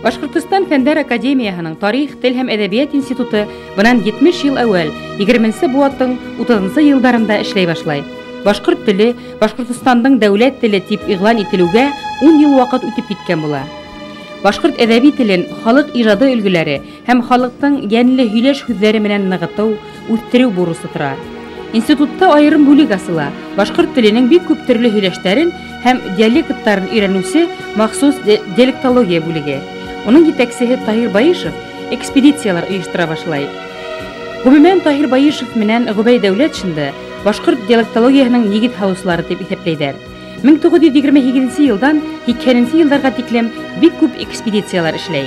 Башкортстан Фәндәр Академияһының Тарих, тел һәм әдәбият институты бынан 70 ел әүвәл 20 буаттың 30 елларында эшләй башлай. Башкорт теле Башкортстандың дәүләт теле дип игълан ителүгә 10 ел вакыт үтеп киткән була. Башкорт әдәби телен халык иҗады өлгеләре һәм халыктың янлы һөйләш сүзләре белән ныгыту, үстерү бурысы тора. Институтта аерым бүлек асыла. Башкорт теленең бик күп төрле һөйләштәрен һәм диалектларын өйрәнүсе махсус диалектология бүлеге. Оның җитәкчесе Таһир Баишев экспедициялар оештыра башлай. Гомумән Таһир Баишев менән Губәй Дәүләтшинды башкорт диалектологиясының нигез һалучылары дип исәпләйдәр. 1928 елдан 80 елларга тиклем бик күп экспедициялар эшләй.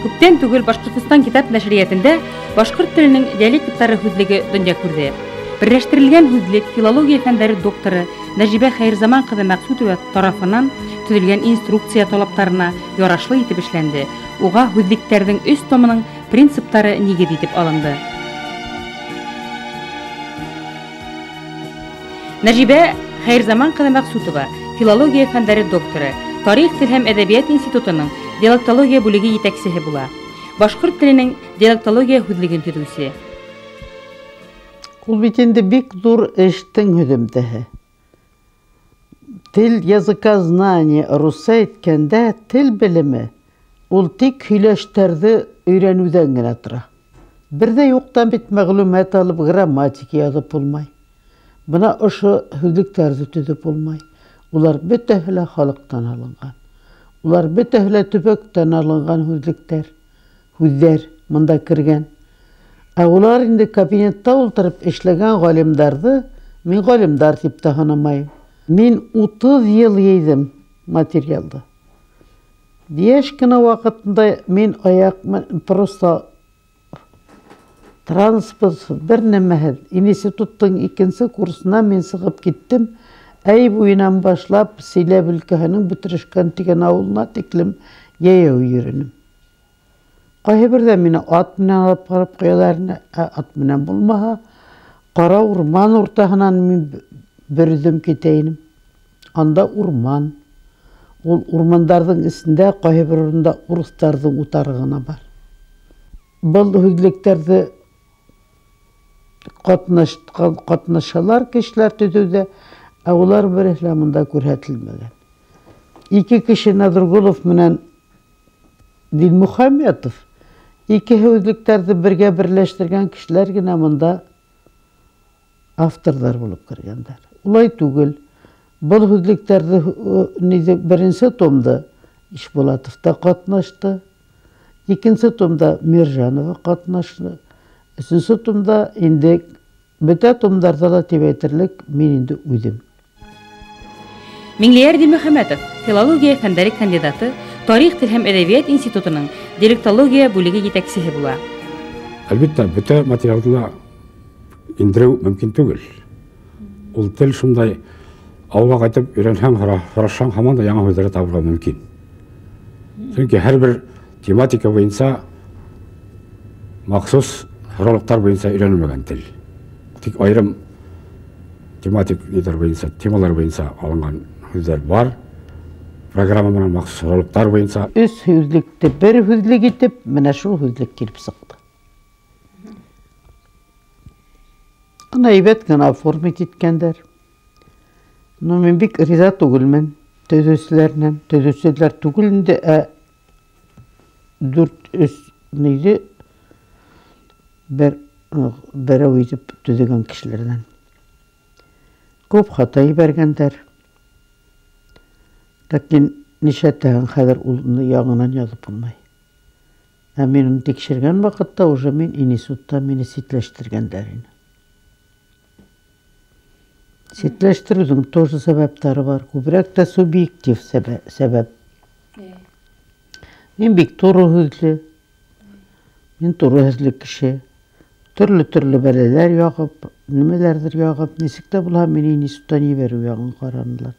Күптән түгел Башкортстан китап нәшриятендә башкорт теленең диалектлары хүзлеге дөнья күрде. Берләштерелгән хүзлек филология фәннәре докторы Нәҗибә Хәйрзаман кызы Мәксүтова тарафыннан төзелгән инструкция талапларына ярашлы итеп эшләнде. Уга хүзлекләрнең 3 томының принциплары нигез итеп алынды. Нәҗибә Хәйрзаман кызы Мәксүтова филология фәннәре докторы, Тарих, тел һәм әдәбият институтының диалектология бүлеге җитәкчесе була. Башкорт теленең диалектология хүзлеген төзүче. Ул бит инде бик зур эштең һөҗүмдәһе. Тел языкознание русча әйткәндә тел белеме ул тик һөйләштәрне өйрәнүдән генә тора. Бердә юктан бит мәгълүмат алып грамматика язып булмай. Бына ошо һүзлектәрне төзеп булмай. Улар бөтәһе лә халыктан алынган. Улар бөтәһе лә төбәктән алынган һүзлектәр, һүзләр монда кергән. Ә улар инде кабинетта ултырып эшләгән галимнәрне мин галимнәр дип тә һанамайм. Мин 30 ел йыйдым материалды. Яшь кенә вакытында мин просто транспорт бер нәмәһе институттың 2нче курсына мин сыгып киттем. Әй буеннан башлап Силәб өлкәһенең Бөтрешкән дигән авылына тиклем яяу йөренем. Кайбердә мине ат менән алып барып куялар, ат менән булмаһа, кара урман уртаһынан мин бөрдем китәйнем. Анда урман. Ул урмандардың исендә кайбер урында урыстарның утары гына бар. Был һүзлекләрдә катнашалар кешеләр төзүдә, ә улар берәһе монда күрһәтелмәгән. Ике кеше Надргулов менән Дилмөхәммәтов ике һүзлекләрне бергә берләштергән кешеләр генә монда авторлар булып кергәннәр. Улай түгел. Бұл һүзлекләрне беренче томда Ишбулатов та катнашты. Икенче томда Миржанова катнашты. Өченче томда инде бөтә томдарда да дип әйтерлек мин инде үзем. Миңлияр Дилмөхәммәтов, филология фәннәре кандидаты, Тарих, тел һәм әдәбият институтының диалектология бүлеге җитәкчесе була. Әлбәттә, бөтә материалны индерү мөмкин түгел. Ул тел шундай ауылга кайтып өйрәнһәң, һорашсаң, һаман да яңа һүзләр табырга мөмкин. Чөнки һәрбер тематика буенча махсус һоралыктар буенча өйрәнелмәгән тел. Тик аерым тематик темалар буенча алынган һүзләр бар. Программа менән махсус һоралыктар буенча 3 һүзлекте бер һүзлек итеп, менә шул һүзлек килеп сыкты. Аны әйбәт кенә оформить иткәндәр. Но мин бик риза түгелмен төзүчеләрнән. Төзүчеләр түгел инде, ә 4-3 нидә берәү итеп төзегән кешеләрдән. Күп хата ибәргәннәр. Ләкин нишәтән хәзер улны яңынан язып булмай. Ә мин тикшергән вакытта уже мин институтта мине ситләштергәннәр инде. Ситләштерүнең тоже сәбәпләре бар. Күбрәк тә субъектив сәбәп. Мин бик туры һүзле. Мин туры һүзле кеше. Төрле бәләләр ягып, нимәләрдер ягып, ничек тә булһа мине институттан ебәрү ягын каранылар.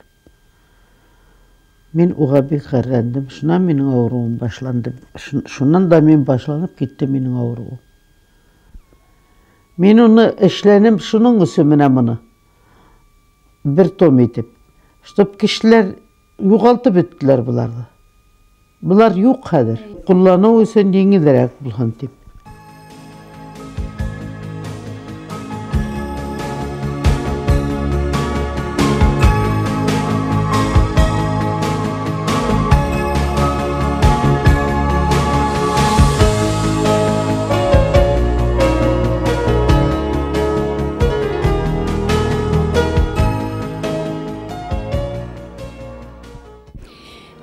Мин уга бик хәрләндем. Шуннан минең авыруым башланды. Шуннан да мин башланып китте минең авыруым. Мин уны эшләнем шуның өчен менә моны. Бер том итеп. Чтоб кешеләр югалтып беттеләр буларды. Bular юк хәзер. Куллану өчен еңелрәк булган дип.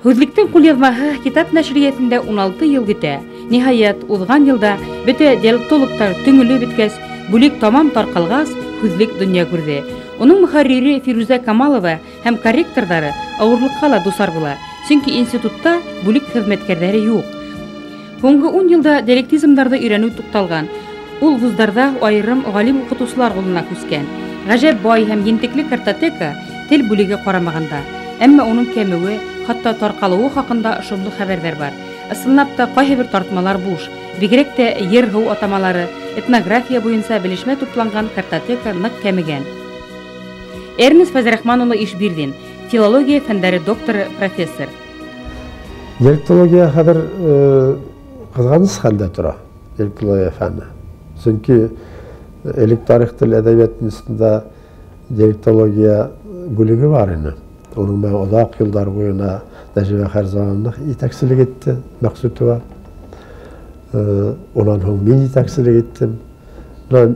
Һүҙлектең ҡулъяҙмаһы китап нәшриәтендә 16 йыл көтә. Ниһайәт, уҙған йылда бөтә диалектологтар төңөлөп бөткәс, бүлек тамам тарҡалғас, һүҙлек донъя күрҙе. Уның мөхәррире Фирүзә Камалова һәм корректорҙары ауырлыҡҡа ла дусар була, сөнки институтта бүлек хеҙмәткәрҙәре юҡ. Һуңғы 10 йылда диалектизмдарҙы өйрәнеү туҡталған. Ул вуздарҙа айырым ғалим уҡытыусылар ҡулына күскән. Ғәжәп бай һәм ентекле картотека тел бүлеге ҡарамағанда. Әммә уның кәмеүе, хатта тарҡалыуы хаҡында шомлы хәбәрҙәр бар. Ысынлап та ҡайһы бер тартмалар буш. Бигерәк тә ер-һыу атамалары, этнография буйынса белешмә тупланған картотека ныҡ кәмегән. Эрнест Фәзрахман улы Ишбирҙин, филология фәндәре докторы, профессор. Диалектология хәҙер ҡыҙғаныс хәлдә тора, диалектология фәне. Сөнки элек тарих тел әҙәбиәт институтында диалектология бүлеге бар ине. Onun ben uzak yıllar boyuna Necibe Herzan'ın yetekçilik etti, Məqsudova. Ondan sonra ben yetekçilik ettim. Ben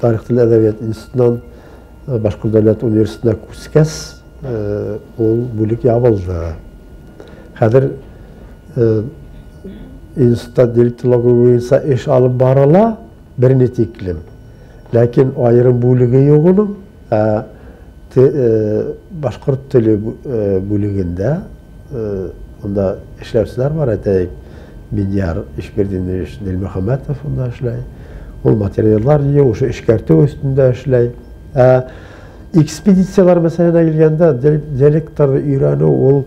Tarih Dil Edebiyat İnstitutundan Başkurt Devlet Üniversitesi'ne küskes, o bölük yapıldı. Hədir İnstitutda dialektoloji boyunca iş alıp barala bir netiklim. Lakin o ayrım bölüge yok onun. Başkurt tili bölüğünde onda işlevçiler var. Midyar İşbirliği Dil Muhammetov onda işley. O materyaller yiyor, o işkertü üstünde işley. Ekspedisiyalar mesela gelgende dialektları İran'ı ol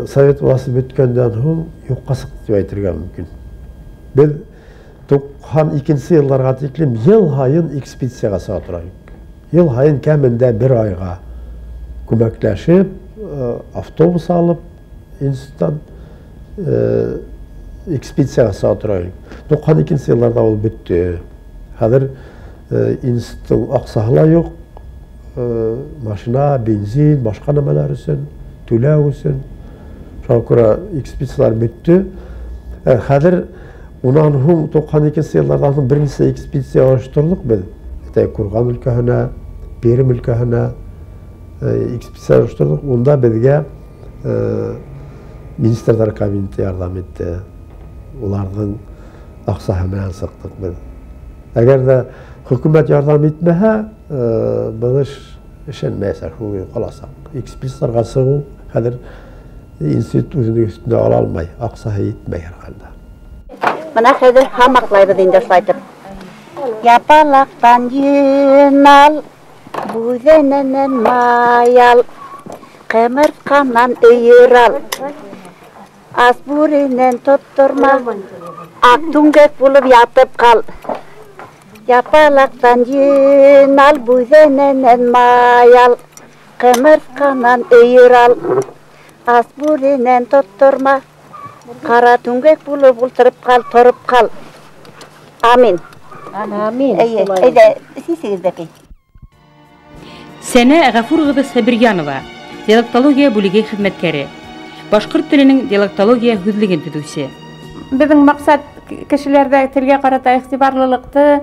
Sovet vası bütkenden hon yokka sıktı aytırgan mümkün. Biz 92 yıllarga teklim yıl hayın ekspedisiyaga satırayım. Yıl hayın keminde bir ayga kömekleşip avtobus alıp instituttan ekspedisiyaga satırayım. 92 yıllarda ol büttü. Hazır institutun aksahla yok. Maşina, benzin, başka nemeler için, tüle için. Şakura ekspedisiyalar büttü. Hazır ondan hum 92 yıllardan birinci ekspedisiya oluşturduk biz. Kurgan ülkehine, Perim ülkehine ekspedisiya oluşturduk. Onda bizge Ministerler Kabineti yardım etti. Onlardan aksa hemen sıktık biz. Eğer de hükümet yardım etmehe, biz işenmeyse, kalasak. Ekspedisiyalar sığı, kadir institut üstünde alalmay, aksa etmey herhalde. Bana hedir hamaklaydı dindaşlaytıp. Yapalaktan yınal, buzenenen mayal, kemırtkandan ıyıral, asburinen tutturma, aktungek bulup yatıp kal. Yapalaktan yınal, buzenenen mayal, kemırtkandan ıyıral, asburinen tutturma, kara tungek bulup ultırıp kal, torup kal. Amin. Amin. Sizsiniz bakayım. Сәнә Ғафурғызы Сәбирянова, диалектология бүлеге хеҙмәткәре. Башҡорт теленең диалектология һүҙлеген төҙөүсе. Беҙҙең маҡсат кешеләрҙә телгә ҡарата иғтибарлылыҡты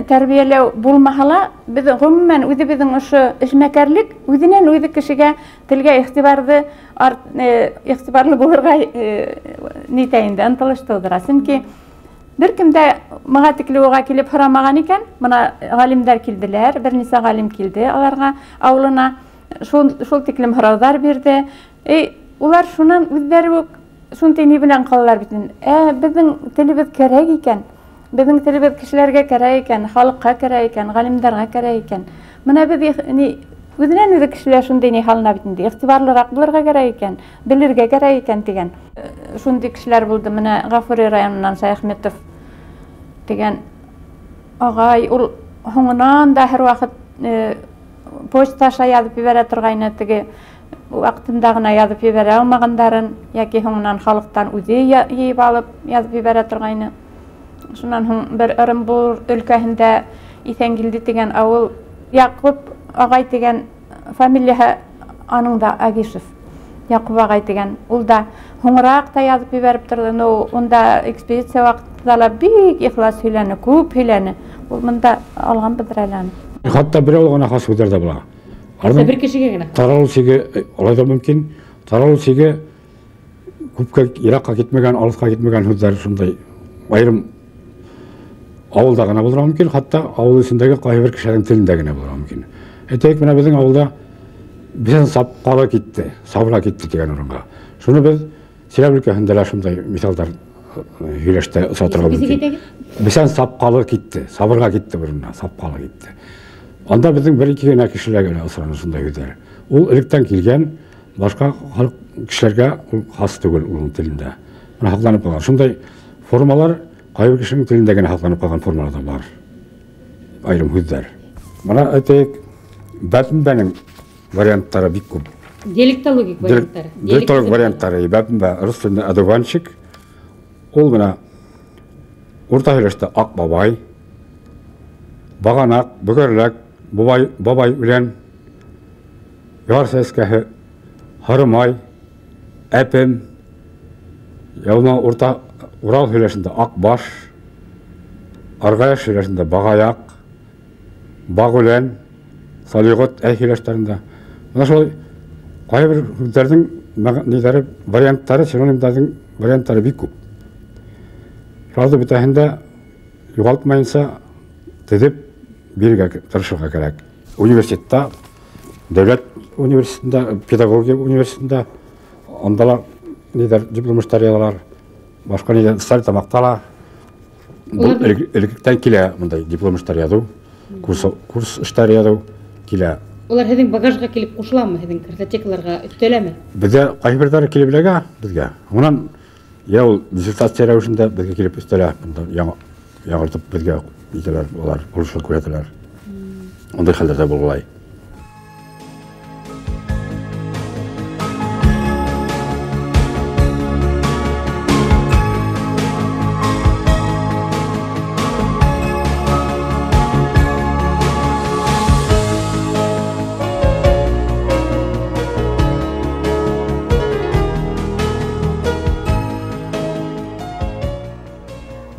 тәрбиәләү булмаһа ла, беҙ ғөмүмән үҙебеҙҙең ошо эшмәкәрлек үҙенән-үҙе кешегә телгә иғтибарлы булырға нитәйенде, ынтылыш тыуҙыра. Сөнки бер кемдә миңа тикле уға килеп һорамаған икән, бына ғалимдар килделәр, бер нисә ғалим килде аларға ауылына, шул тиклем һорауҙар бирҙе. Улар шунан үҙҙәре үк шундай ни белән ҡалалар бит. Беҙҙең телебеҙ кәрәк икән, беҙҙең телебеҙ кешеләргә кәрәк икән, халыҡҡа кәрәк икән, ғалимдарға кәрәк икән. Бына беҙ үҙенән-үҙе кешеләр шундай ни һалына бит инде, иғтибарлыраҡ булырға кәрәк икән, белергә кәрәк икән тигән. Шундай кешеләр булды. Менә Ғафури районынан Шаяхметов дигән ағай, ул һуңынан да һәр ваҡыт почта аша яҙып ебәрә торғайны, теге вакытында гына язып ебере алмагандарын, яки һуңнан халыктан үзе йыйып алып язып ебере торгайны. Шуннан һуң бер Ырымбур өлкәһендә Исәнгилди дигән авыл, Якуб агай дигән фамилияһы аның да Агишев. Якуб агай дигән. Ул да һуңрак та язып ебереп торды. Ну, онда экспедиция вакытында ла бик ихлас һөйләне, күп һөйләне. Ул монда алган бидрәләне. Хатта берәү генә хас үтәрдә була. Бер кешегә генә. Таралу сиге алай да мөмкин. Таралу сиге күпкә Иракка китмәгән, алыска китмәгән һүзләр шундай айрым авылда гына булырга мөмкин, хатта авыл исендәге кайбер кешеләрнең телендә генә булырга мөмкин. Әйтәйек, менә безнең авылда бизен сапкалы китте, сабыра китте дигән урынга. Шуны без Силәбе өлкәһендә лә шундай мисалдар һөйләштә ысатырга мөмкин. Бизен сапкалы китте, сабырга китте бурынна, сапкалы китте. Анда безнең бер-ике генә кешеләр генә ысраны шундай һүзләр. Ул электән килгән, башка халык кешеләргә ул хас түгел ул телендә. Менә хакланып калган. Шундай формалар кайбер кешенең телендә генә хакланып калган формалар да бар. Айрым һүзләр. Менә әйтәйек, Бәтенбәнең варианттары бик күп. Диалектологик варианттары. Диалектологик варианттары. Бәтенбә рус телендә одуванчик. Ул менә урта һөйләштә ак бабай, баганак, бөгәрләк, бабай үлән, яр сәскәһе, Харымай, әпем, ялма урта Урал һөйләшендә ак баш, Аргаяш һөйләшендә багаяк, багүлән, Салигот һөйләшләрендә. Менә шулай кайбер һүзләрнең ниләре варианттары, синонимнарның варианттары бик күп. Шуларда бөтәһендә югалтмайынса тезеп бирергә тырышырга кирәк. Университетта, дәүләт университетында, педагогия университетында андала нидер диплом эшләре язалар. Башка нидер сталь тамактала. Бу электректән килә мондай диплом эшләре язу, курс эшләре язу килә. Улар һеҙҙең багажға килеп ҡушыламы, һеҙҙең картотекаларға өҫтәләме? Бездә ҡайһыберҙәре килеп беләгә безгә. Унан я ул диссертация рәүешендә безгә килеп өҫтәлә, яңыртып безгә итәләр, улар булышлыҡ күрһәтәләр. Ондай хәлдәрҙә булғылай.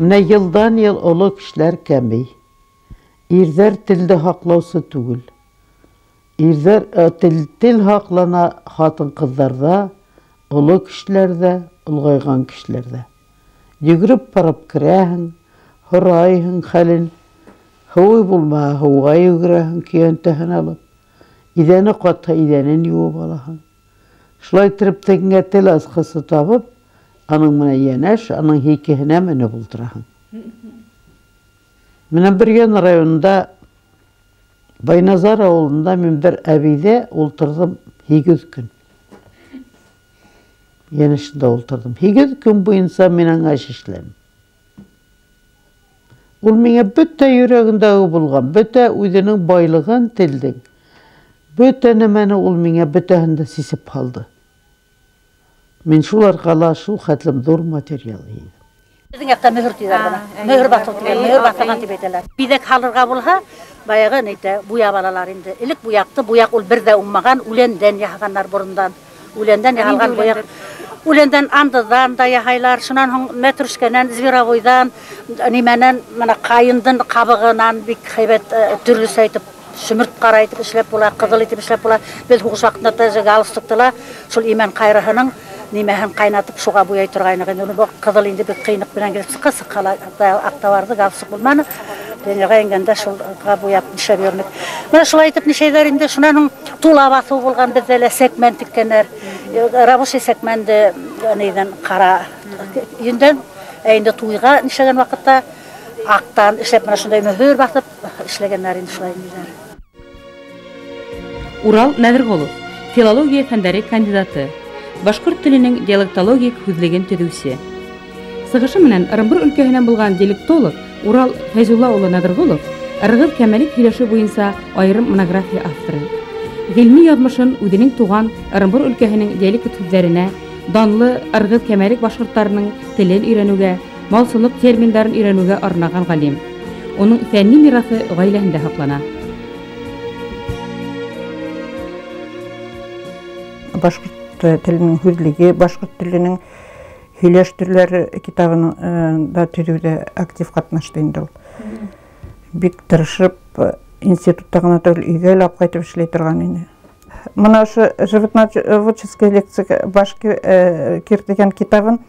Менә йылдан-йыл олы кешеләр кәмей. Ирҙәр телде һаҡлаусы түгел. Ирҙәр тел һаҡлана хатын-ҡыҙҙарҙа, оло кешеләрҙә, олғайған кешеләрҙә. Йүгереп барып керәһең, һорайһың хәлен, һыуы булмаһа һыуға йүгерәһең көйәнтәһен алып, иҙәне ҡатһа иҙәнен йыуып алаһың. Шулай итеп тегеңә тел асҡысы табып, аның менән йәнәш, аның һикеһенә менеп ултыраһың. Менән Бөрйән районында, Байназар ауылында мин бер әбейҙә ултырҙым 8 көн. Йәнәшендә ултырҙым. 8 көн буйынса мин аңа эш эшләнем. Ул миңә бөтә йөрәгендәге булған, бөтә үҙенең байлығын телдең. Бөтә нәмәне ул миңә бөтәһен дә сисеп һалды. Мин шуларға ла шул хәтлем ҙур материал йыйҙым. Беҙҙең яҡта мөһөр тиҙәр бына. Мөһөр баҫылған тип әйтәләр. Биҙәк һалырға булһа, баяғы нәйтә буяп алалар инде. Элек буяҡты, буяҡ ул бер дә уңмаған, үләндән яһағандар борондан. Үләндән яһалған буяҡ. Үләндән андыҙҙан да яһайлар. Шунан һуң мәтрүшкәнән, зверовойҙан, нимәнән, менә ҡайындың ҡабығынан бик һәйбәт төрлөсә итеп шөмөрт ҡара итеп эшләп була, ҡыҙыл итеп эшләп була. Беҙ һуғыш ваҡытында галстукты ла шул имән ҡайрыһының нимәһен ҡайнатып шуға буяй торғайны. Уны ҡыҙыл инде бик ҡыйыныҡ менән килеп сыҡа аҡтаварҙы, галстук булманы. Дөньяға ингәндә шулға буяп нишләп йөрөнөк. Менә шулай итеп нишәйҙәр инде. Шунан һуң тула баҫыу булған беҙҙә лә сәкмән теккәнәр. Рабочий сәкмәнде нейҙән ҡара йөндән, инде туйға нишләгән ваҡытта аҡтан эшләп менә шундай мөһөр баҫып эшләгәннәр инде шулай инде. Урал Нәҙерғолов, филология фәндәре кандидаты, башҡорт теленең диалектологик һүҙлеген төҙөүсе. Сығышы менән Ырымбур өлкәһенән булған диалектолог Урал Фәйзулла улы Нәҙерғолов ырғыҙ кәмәлек һөйләше буйынса айырым монография авторы. Гыйльми язмышын үзенең туган Ырымбур өлкәһенең диалект сүзләренә, данлы ыргыз кәмәлек башкортларының телен өйрәнүгә, малсылык терминдарын өйрәнүгә арнаган галим. Оның фәнни мирасы гаиләһендә һаклана. Башкорт теленең хүзлеге, башкорт теленең һөйләш төрләре китабының да төзүдә актив катнашты инде ул. Бик тырышып, институтта гына түгел, өйгә алып кайтып эшләй торган иде. Мына ошо животноводческая лекция башкы кир дигән китабын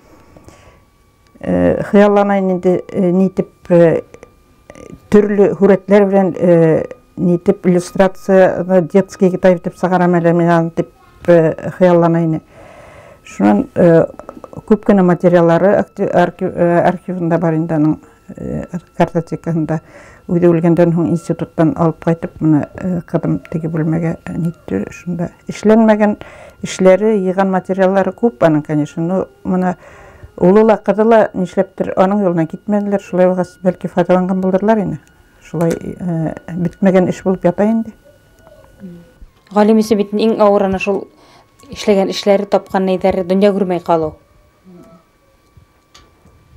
хыяллана инде нитеп төрле хүрәтләр белән нитеп иллюстрация детский китап итеп сыгарам әле мен дип хыяллана иде. Шуннан күп кенә материаллары архивында бар инде аның картотекасында. Үзе үлгәндән һуң институттан алып кайтып, моны кадым теге бүлмәгә нитте, шунда эшләнмәгән эшләре, йыган материаллары күп аның, конечно. Моны улыла, кызыла нишләптер аның юлына китмәделәр, шулай булгас, бәлки файдаланган булдырлар инде. Шулай битмәгән эш булып ята инде. Галим исә бит иң авырына шул эшләгән эшләре, тапкан нәйдәре дөнья күрмәй калу.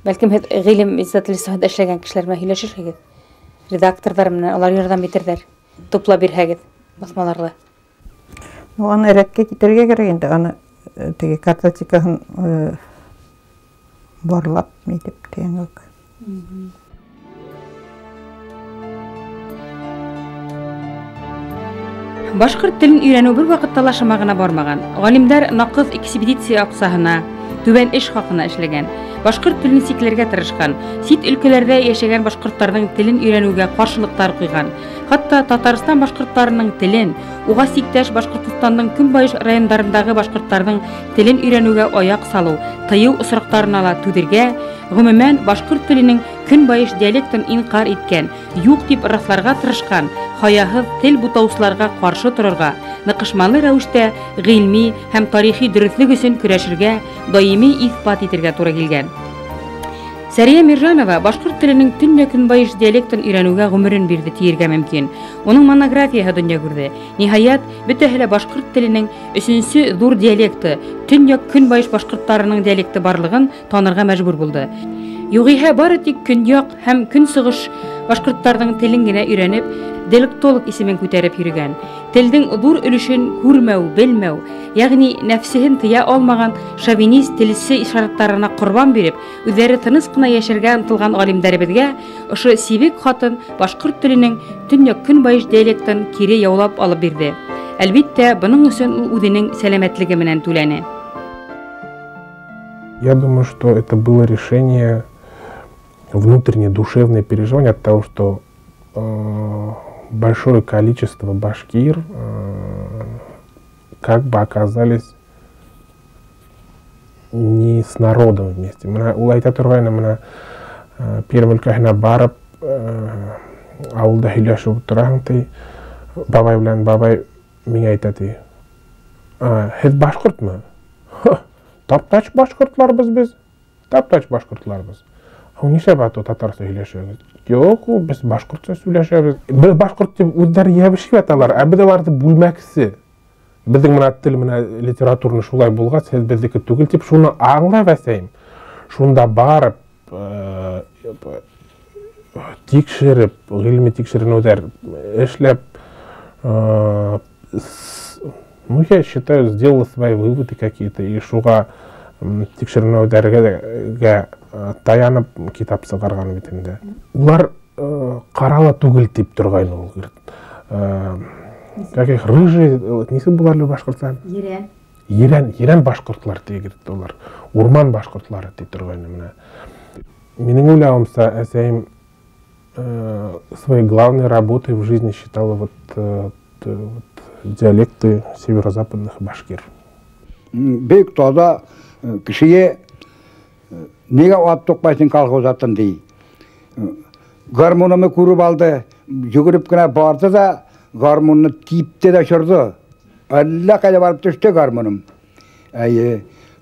Бәлкем гыйлем иҗатлыйсында эшләгән кешеләр белән һөйләшерһегез. Редакторлар менән алар ярдәм итерләр. Туплап бирһәгез басмаларга. Аны рәткә китәргә кирәк инде, аны теге картотекасын барлап итеп тегенлек. Башкорт телен өйрәнү бер вакытта ла шамагына бармаган. Галимдәр накыз экспедиция аксаһына, түбән эш хакына эшләгән. Башкорт телен сикләргә тырышкан. Сит өлкәләрдә яшәгән башкортларның телен өйрәнүгә каршылыктар куйган. Хатта Татарстан башкортларының телен, уга сиктәш Башкортстанның көнбайыш районнарындагы башкортларның телен өйрәнүгә аяк салу, тыю усрыктарына ла түдергә, гомумән башкорт теленең көнбайыш диалектын инкар иткән, юк дип расларга тырышкан, хаяһыз тел бутаусыларга каршы торырга, ныкышмалы рәвештә гыйльми һәм тарихи дөрестлек өчен көрәшергә, даими исбат итәргә туры килгән. Сәрия Миржанова башкорт теленең төнья көнбайыш диалектын өйрәнүгә гомерен бирде тиергә мөмкин. Оның монографияһы дөнья күрде. Ниһаят, бөтәһе лә башкорт теленең 3нче зур диалекты, төнья көнбайыш башкортларының диалекты барлыгын танырга мәҗбүр булды. Югыйһә бары тик көньяк һәм көнсыгыш башкортларның телен генә өйрәнеп, диалектолог исемен күтәреп йөргән. Телдең зур өлешен күрмәү, белмәү, ягъни нәфсеһен тыя алмаган шовинист телсе ишараттарына корбан биреп, үзләре тыныс кына яшәргә ынтылган галимдәребезгә ошо сибек хатын башкорт теленең төньяк көнбайыш диалектын кире яулап алып бирде. Әлбиттә, буның өчен ул үзенең сәламәтлеге менән түләне. Я думаю, что это было решение внутреннее душевное переживание от того, что большое количество башкир как бы оказались не с народом вместе. Ул айта торгайны, мына Пермь өлкәһенә барып, авылда һөйләшеп утыраһың, ти, бабай белән бабай миңа әйтә, ти, һез башкортмы? Таптач башкортларбыз без, таптач башкортларбыз. Нишләп аты татарча һөйләшәбез? Юк, без башкортча сөйләшәбез. Без башкорт дип үзләре ябышып яталар, ә без аларны бүлмәксе. Безнең менә тел, менә литературны шулай булгач, һез безнеке түгел дип шуны аңлап әсәйм. Шунда барып, тикшереп, гыйльми тикшеренүләр эшләп, ну, я считаю, сделала свои выводы какие-то, и шуга тикшеренүләргә таянып китап сыгарган бит инде. Улар карала түгел дип торган ул. Каких рыжий, несе булар башкортстан? Ерен башкортлар дигән улар. Урман башкортлары дип торган менә. Минем уйлавымча, әсәем своей главной работой в жизни считала вот диалекты северо-западных башкир. Бек тода кишие неге ат токпайсың колхозаттан дей. Гармонымы күріп алды, жүгіріп кіна барды да, гармонны типте де шырды. Әлі қайда барып түсті гармоным.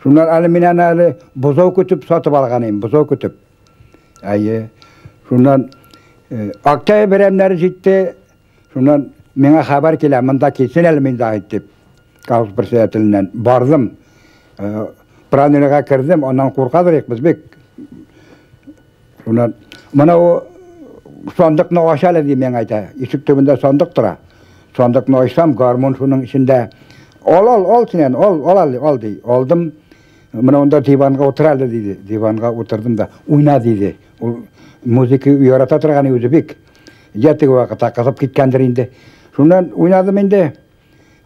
Шунlar әлі менен әлі бұзау көтіп сатып алғанайым, бұзау көтіп. Шунdan Akçay beremleri gitti, şundan Меңа хабар келе, мында кетсен әлі мен дағыт деп, колхоз председателінен бардым. Пранеліға кірдім, онан қорқадыр екпіз бек. Мына о сондықны ашалы дей мен айта. Есік түбінде сондық тұра. Сондықны ашсам, гармон шының ішінде ол сенен, ол дей. Олдым, мына онда диванға отырады дейді. Диванға отырдым да, уйна дейді. Музыка үйарата тұрғаны өзі бек. Жетігі уақытта қызып кеткендір енді. Шундан уйнадым енді.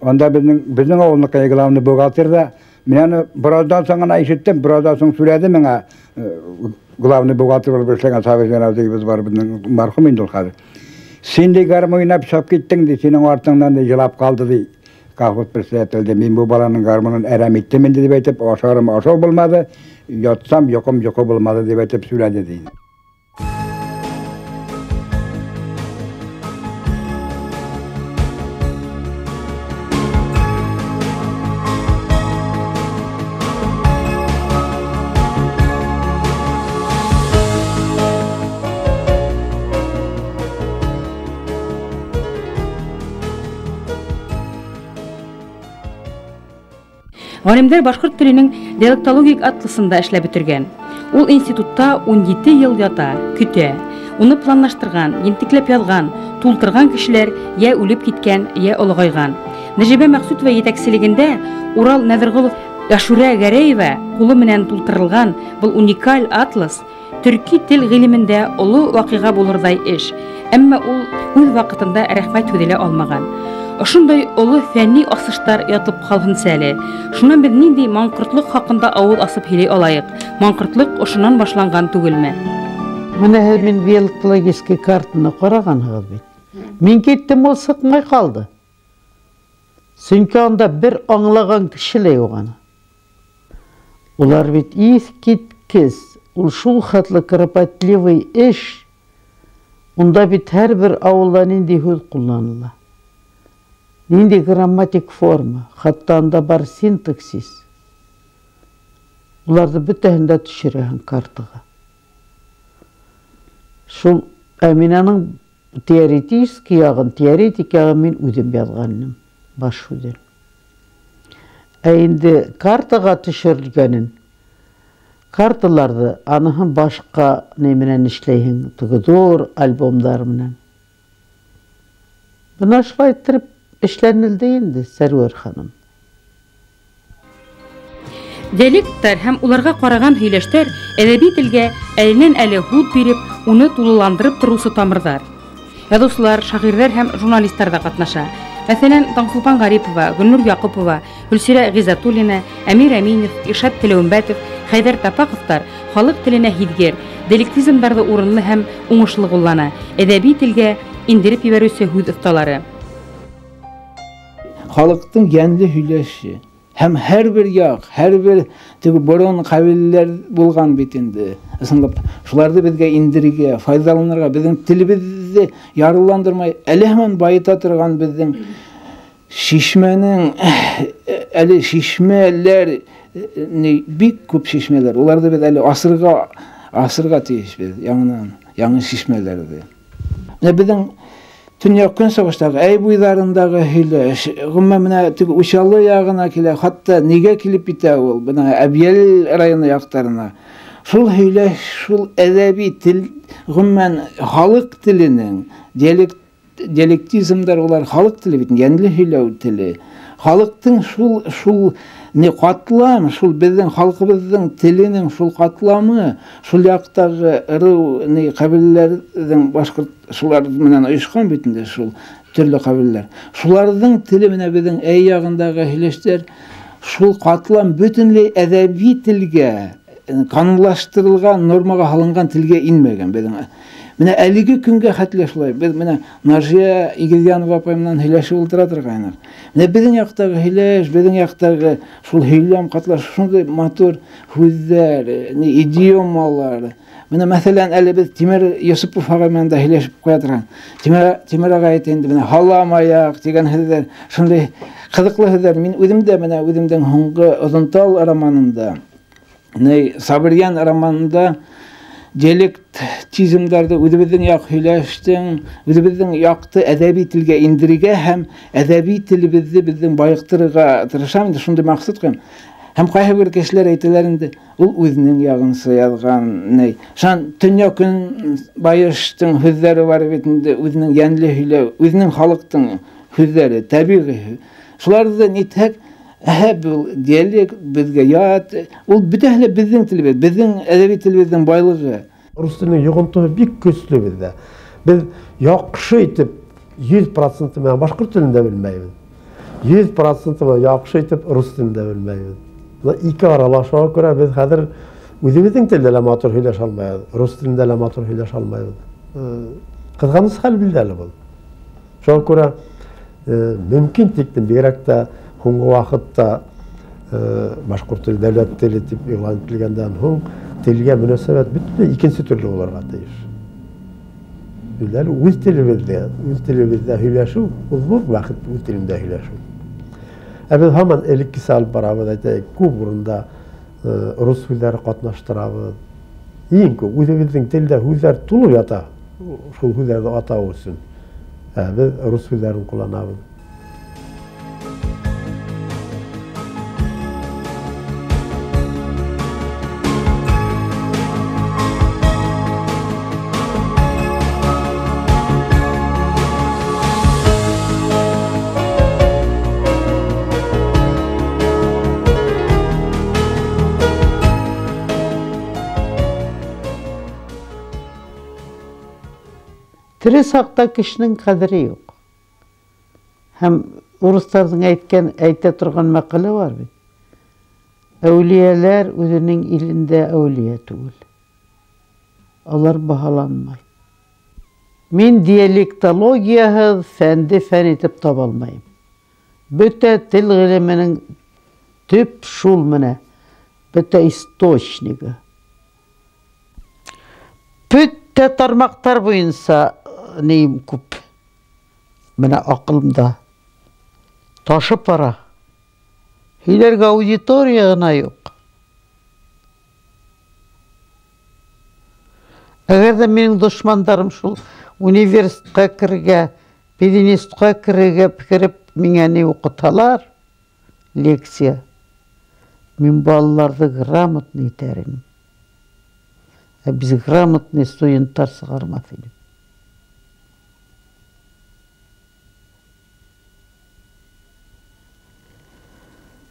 Онда біздің ауылныққа главный бухгалтерда мен біраздан соң айшеттім, біраздан соң сөйледі меңа главный бухгалтер болып өшлеген Савезген Авдеевіз бар біздің марқұм енді ол қазір. Сен де гармон ойнап шығып кеттің де, сенің артыңнан да жылап қалды де, колхоз председателі. Мен бұл баланың гармонын әрәм еттім енді деп айтып, ашарым ашау болмады, ятсам жоқым жоқы болмады деп айтып сөйледі дейді. Галимдер башкорт теленең диалектологик атласында эшләп бетергән. Ул институтта 17 ел ята, көтә. Уны планлаштырган, ентекләп язган, тултырган кешеләр я үлеп киткән, я олыгайган. Нәҗибә Мәхсүтова җитәкчелегендә Урал Нәзиргулов, Ашура Гәрәева кулы менән тултырылган был уникаль атлас төрки тел гыйлемендә олы вакыйга булырдай эш. Әмма ул үз вакытында рәхмәт һүзелә алмаган. Ошондай олы фәнни асыштар ятып калһынса әле. Шуннан без нинди маңкортлык хакында авыл асып һөйләй алайык. Маңкортлык ошоннан башланган түгелме? Менә мин биологический картаны караганһыз бит. Мин киттем, ул сыкмай калды. Сөнки анда бер аңлаган кешеләр юк аны. Улар бит искиткес, ул шул хатлы кропотливый эш. Унда бит һәрбер авылда нинди һүз кулланыла. Нинди грамматик форма, хатта анда бар синтаксис. Уларды бөтәһен дә төшерәһең картага. Шул әминәнең теоретик ягын мин үзем язганмын, баш үзем. Ә инде картага төшерелгәнен, карталарды аныһын башка неменән эшләйһең, зур альбомдар менән. Бuna шулай иттереп эшләнелде инде, Сәрвәр ханым. Диалекттар һәм уларга караган һөйләштәр әдәби телгә әленнән-әле һут биреп, уны тулыландырып торучы тамырдар. Язучылар, шагыйрьләр һәм журналистлар да катнаша. Мәсәлән, Таңсулпан Гарипова, Гөлнур Якупова, Гөлсирә Гизатуллина, Әмир Әминев, Иршат Теләүмбәтов, Хәйдәр Тапаковтар халык теленә һидгер, диалектизмнарда урынлы һәм уңышлы куллана. Әдәби телгә индереп ебәрүче һүз осталары. Халыктың гәнле һөйләше һәм һәрбер як, һәрбер борон кабилләр булган бит инде. Ысынлап, шуларды безгә индерергә, файдаланырга, безнең телебезне ярыландырмай, әле һәм байыта торган безнең шишмәнең, әле шишмәләр, бик күп шишмәләр. Уларды без әле асырга тиешбез, яңа шишмәләрне. Безнең Төньяк Көнсыгыштагы әй буйларындагы һөйләш, гомумән менә теге Учалы ягына килә, хатта нигә килеп итә ул, менә Әбьял районы яктарына. Шул һөйләш, шул әдәби тел, гомумән халык теленең, диалектизмдар улар халык теле бит, гәнле һөйләү теле. Халыктың шул не катлам, шул безнең халкыбызның теленең шул катламы, шул яктагы ыру не кабилләрнең башкорт шулар менән оешкан бит инде шул төрле кабилләр. Шуларның теле менә безнең әй ягындагы һөйләштәр шул катлам бөтенләй әдәби телгә, канунлаштырылган, нормага һалынган телгә инмәгән безнең. Менә әлеге көнгә хәтле шулай. Без менә Нарҗия Игезянова апайымнан һөйләшеп ултыра торганнар. Менә безнең яктагы һөйләш, безнең яктагы шул һөйләм катлаш шундый матур һүзләр, идиомалар. Менә мәсәлән, әле без Тимер Йосипов агаймен да һөйләшеп куя торган. Тимер агай әйтте, менә халамаяк дигән һүзләр, шундый кызыклы һүзләр. Мин үземдән һуңгы Озонтал романында, Сабырьян романында диалектизмдарды үзебездин як сөйләштең, үзебездин якты әдәби телгә индирергә һәм әдәби телебезне безнең байыктырырга тырышам. Инде шундый максат кылам. Һәм кайһы бер кешеләр әйтәләр инде, ул үзенең ягынса язган, шан төньяк көн байыштың сүзләре бар бит инде, үзенең янлы һөйләү, үзенең халыктың сүзләре, табигый. Шуларда нитәк бұл диалект бізге ят, ол бітәлі біздің тіліміз, біздің әдеби тіліміздің байлығы. Рус тілінің йоғынтығы бик көслі бізде. Біз яқшы етіп 100% мен башқұрт тілінде білмеймін. 100% мен яқшы етіп рус тілінде білмеймін. Икі аралашуға көре біз қазір өзіміздің тілде лә матур сөйләшә алмайбыз, рус тілінде лә матур сөйләшә алмайбыз. Қызғаныс хәл билдәле бұл. Шуңа күрә мөмкин тиктен бигрәк тә Хунғы вақытта башқұрт тілі, дәулет тілі деп иғлан етілгенден соң тілге мөнәсәбәт бүтін икенче түрлі оларға тиіш. Өз тілімізде сөйләшү, ол зор вақыт өз тілімде сөйләшү. Біз һаман элекке салып барабыз, әйтәйік, көп урында рус сөздері қатнаштырабыз. Ең көп өзіміздің тілде сөздер тулы ята, сол сөздерді атау үшін. Біз рус сөздерін қолданабыз. Тірі сақта кішінің қадірі жоқ. Һәм орыстардың әйтә тұрған мақалы бар бит. Әулиелер өзінің илендә әулие түгел. Алар бағаланмайды. Мен диалектологияһыз фәнде фән итеп таба алмайым. Бөтә тел гыйлеменең төп шул менә. Бөтә источнигы. Бөтә тармақтар буенча нейім күп. Менә ақылымда ташып бара. Һөйләргә аудитория гына юк. Әгәр дә минең дошмандарым шул университетка керергә, пединистка кереп миңа не укыталар, лекция. Мин балаларды грамотный итәр идем. Ә без грамотный студенттар сыгармас идек.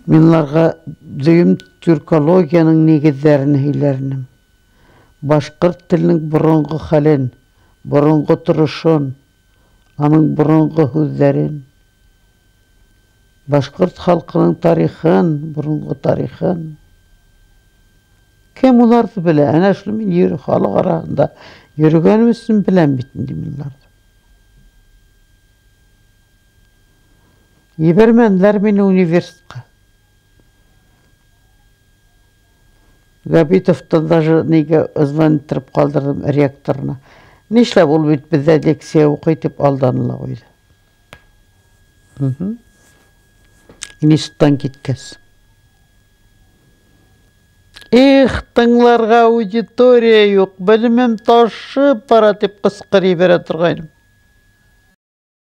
Минларга дөйім түркологияның негізләрін һөйләрнем. Башқұрт тілінің бұрынғы хәлен, бұрынғы тұрышын, аның бұрынғы сөздәрен. Башқұрт халқының тарихын, бұрынғы тарихын. Кем оларды біле? Әнә шул мин халық арасында йөргәнем өчен беләм бит инде минларны. Ебәрмәнләр мине университетка. Габитовтан даже неге звониттеріп қалдырдым ректорына. Нишләп ул бит бездә лекция укый дип алданыла куйды. Институттан киткәс. Эх, тыңларга аудитория юк, белемем ташып бара дип кычкырып бара торгайным.